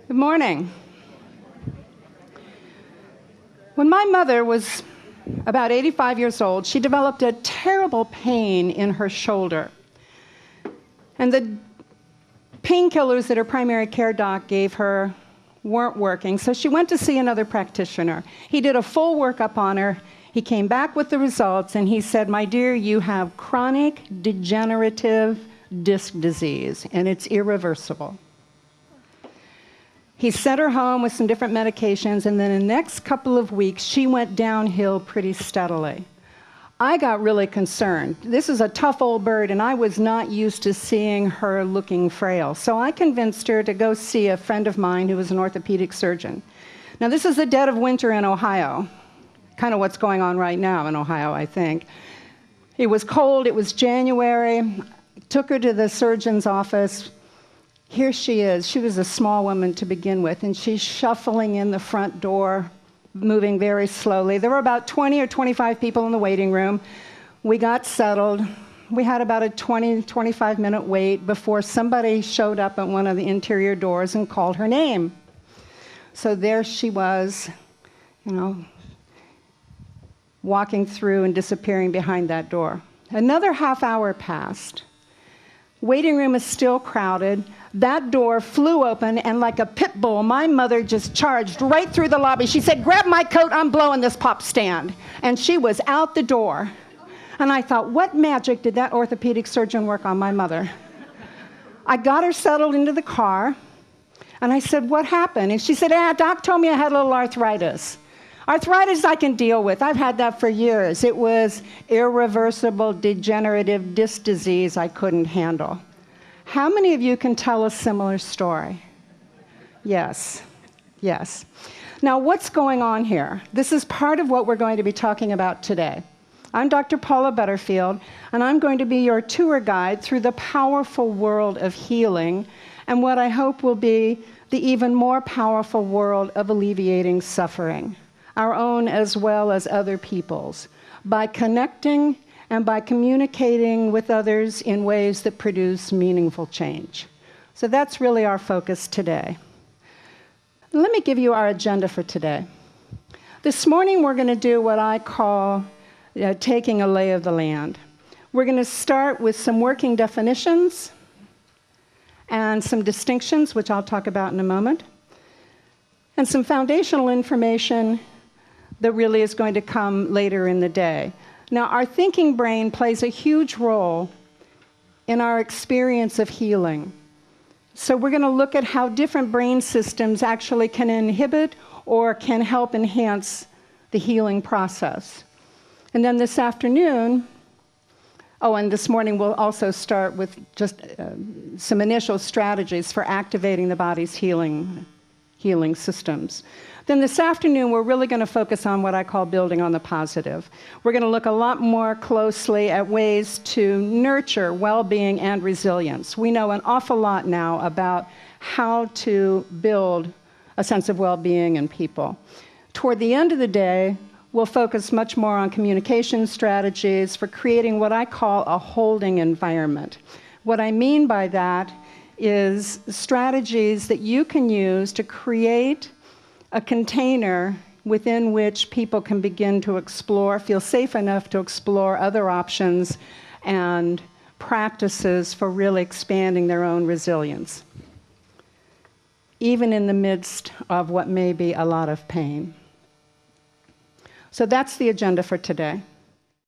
Good morning. When my mother was about 85 years old, she developed a terrible pain in her shoulder. And the painkillers that her primary care doc gave her weren't working, so she went to see another practitioner. He did a full workup on her. He came back with the results, and he said, "My dear, you have chronic degenerative disc disease, and it's irreversible." He sent her home with some different medications, and then in the next couple of weeks, she went downhill pretty steadily. I got really concerned. This is a tough old bird, and I was not used to seeing her looking frail. So I convinced her to go see a friend of mine who was an orthopedic surgeon. Now, this is the dead of winter in Ohio, kind of what's going on right now in Ohio, I think. It was cold. It was January. I took her to the surgeon's office. Here she is. She was a small woman to begin with, and she's shuffling in the front door, moving very slowly. There were about 20 or 25 people in the waiting room. We got settled. We had about a 20, 25-minute wait before somebody showed up at one of the interior doors and called her name. So there she was, walking through and disappearing behind that door. Another half hour passed. Waiting room is still crowded. That door flew open, and like a pit bull, my mother just charged right through the lobby. She said, "Grab my coat, I'm blowing this pop stand." And she was out the door. And I thought, what magic did that orthopedic surgeon work on my mother? I got her settled into the car, and I said, "What happened?" And she said, "Doc told me I had a little arthritis." Arthritis I can deal with. I've had that for years. It was irreversible degenerative disc disease I couldn't handle. How many of you can tell a similar story? Yes. Now, what's going on here? This is part of what we're going to be talking about today. I'm Dr. Paula Butterfield, and I'm going to be your tour guide through the powerful world of healing and what I hope will be the even more powerful world of alleviating suffering, our own as well as other people's, by connecting and by communicating with others in ways that produce meaningful change. So that's really our focus today. Let me give you our agenda for today. This morning we're going to do what I call taking a lay of the land. We're going to start with some working definitions and some distinctions, which I'll talk about in a moment, and some foundational information that really is going to come later in the day. Now, our thinking brain plays a huge role in our experience of healing. So we're going to look at how different brain systems actually can inhibit or can help enhance the healing process. And then this afternoon, and this morning we'll also start with just some initial strategies for activating the body's healing systems. Then this afternoon, we're really going to focus on what I call building on the positive. We're going to look a lot more closely at ways to nurture well-being and resilience. We know an awful lot now about how to build a sense of well-being in people. Toward the end of the day, we'll focus much more on communication strategies for creating what I call a holding environment. What I mean by that is strategies that you can use to create a container within which people can begin to explore, feel safe enough to explore other options and practices for really expanding their own resilience, even in the midst of what may be a lot of pain. So that's the agenda for today.